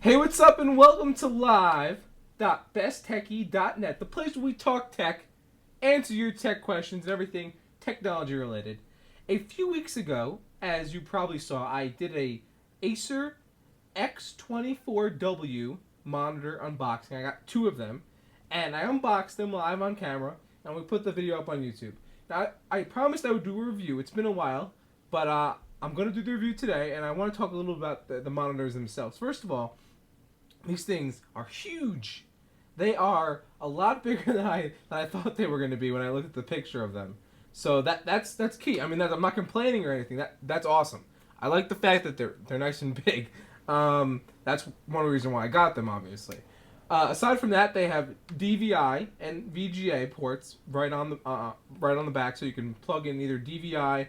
Hey, what's up, and welcome to live.besttechie.net, the place where we talk tech, answer your tech questions, and everything technology related. A few weeks ago, as you probably saw, I did a Acer X243W monitor unboxing. I got two of them, and I unboxed them live on camera, and we put the video up on YouTube. Now, I promised I would do a review. It's been a while, but I'm going to do the review today, and I want to talk a little about the monitors themselves. First of all, these things are huge. They are a lot bigger than I thought they were going to be when I looked at the picture of them. So that's key. I mean, I'm not complaining or anything. That's awesome. I like the fact that they're nice and big. That's one reason why I got them, obviously. Aside from that, they have DVI and VGA ports right on the back, so you can plug in either DVI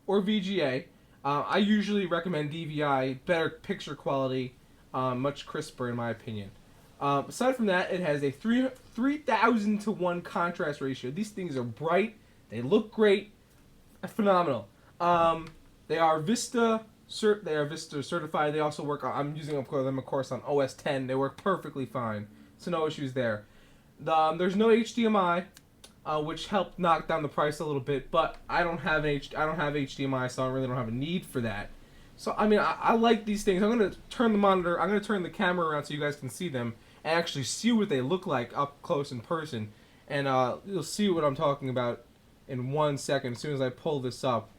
or VGA. I usually recommend DVI, better picture quality. Much crisper in my opinion. Aside from that, it has a 3,000 to 1 contrast ratio. These things are bright. They look great. Phenomenal. They are Vista certified. They also work. I'm using them of course on OS 10. They work perfectly fine. So no issues there. There's no HDMI, which helped knock down the price a little bit. But I don't have HDMI, so I really don't have a need for that. So, I mean, I like these things. I'm going to turn the camera around so you guys can see them and actually see what they look like up close in person. And you'll see what I'm talking about in 1 second. As soon as I pull this up,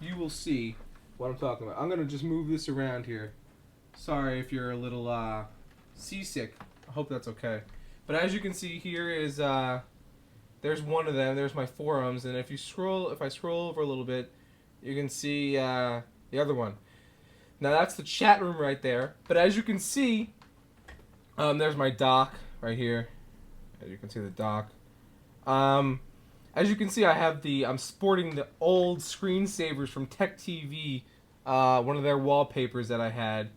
you will see what I'm talking about. I'm going to just move this around here. Sorry if you're a little seasick. I hope that's okay. But as you can see, here is, there's one of them. There's my forums. And if I scroll over a little bit, you can see the other one. Now that's the chat room right there. But as you can see, there's my dock right here. As you can see the dock. As you can see, I'm sporting the old screensavers from Tech TV, one of their wallpapers that I had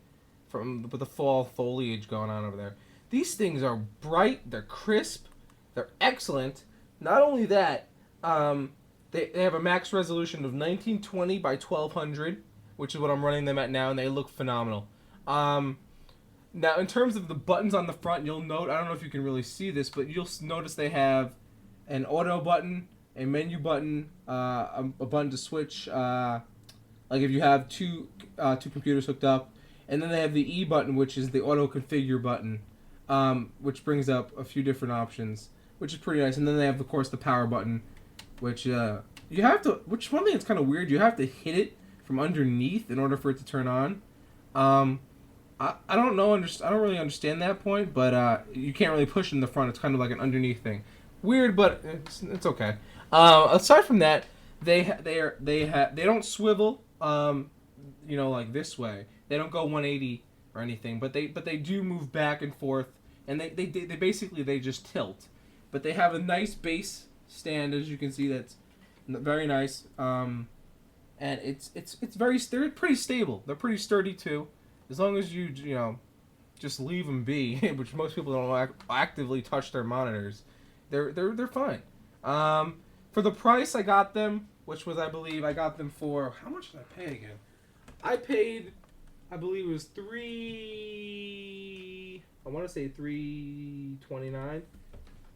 with the fall foliage going on over there. These things are bright, they're crisp, they're excellent. Not only that, they have a max resolution of 1920 by 1200. Which is what I'm running them at now, and they look phenomenal. Now, in terms of the buttons on the front, you'll note, I don't know if you can really see this, but you'll notice they have an auto button, a menu button, a button to switch, like if you have two computers hooked up, and then they have the E button, which is the auto configure button, which brings up a few different options, which is pretty nice. And then they have, of course, the power button, which one thing that's kind of weird, you have to hit it from underneath in order for it to turn on. I don't know. I don't really understand that point, but you can't really push in the front. It's kind of like an underneath thing. Weird, but it's okay. Aside from that, they don't swivel. Like this way. They don't go 180 or anything, but they do move back and forth, and they basically just tilt. But they have a nice base stand, as you can see. That's very nice. And they're pretty stable. They're pretty sturdy too, as long as you just leave them be, which most people don't actively touch their monitors. They're fine. For the price I got them, which was I believe I got them for, how much did I pay again? I paid, I believe it was $329,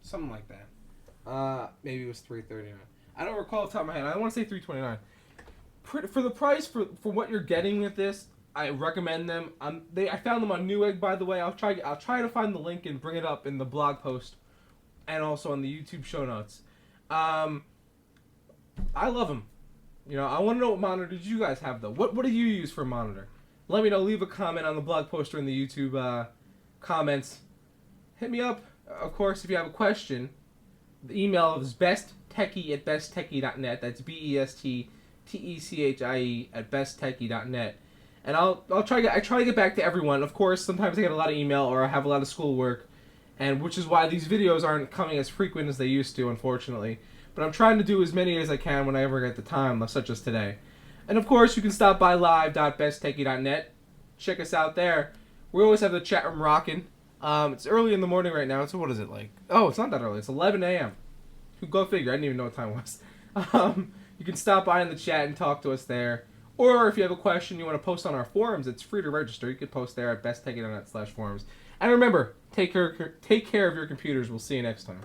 something like that. Maybe it was $339. I don't recall off the top of my head. I want to say $329. For the price, for what you're getting with this, I recommend them. I found them on Newegg, by the way. I'll try to find the link and bring it up in the blog post, and also on the YouTube show notes. I love them. I want to know what monitors you guys have though. What do you use for a monitor? Let me know. Leave a comment on the blog post or in the YouTube comments. Hit me up, of course, if you have a question. The email is besttechie@besttechie.net. That's besttechie@besttechie.net, and I try to get back to everyone. Of course, sometimes I get a lot of email or I have a lot of schoolwork, and which is why these videos aren't coming as frequent as they used to, unfortunately. But I'm trying to do as many as I can when I ever get the time, such as today. And of course, you can stop by live.besttechie.net. Check us out there. We always have the chat room rocking. It's early in the morning right now. So what is it like? Oh, it's not that early. It's 11 a.m. Go figure. I didn't even know what time it was. You can stop by in the chat and talk to us there. Or if you have a question you want to post on our forums, it's free to register. You could post there at besttechie.net/forums. And remember, take care of your computers. We'll see you next time.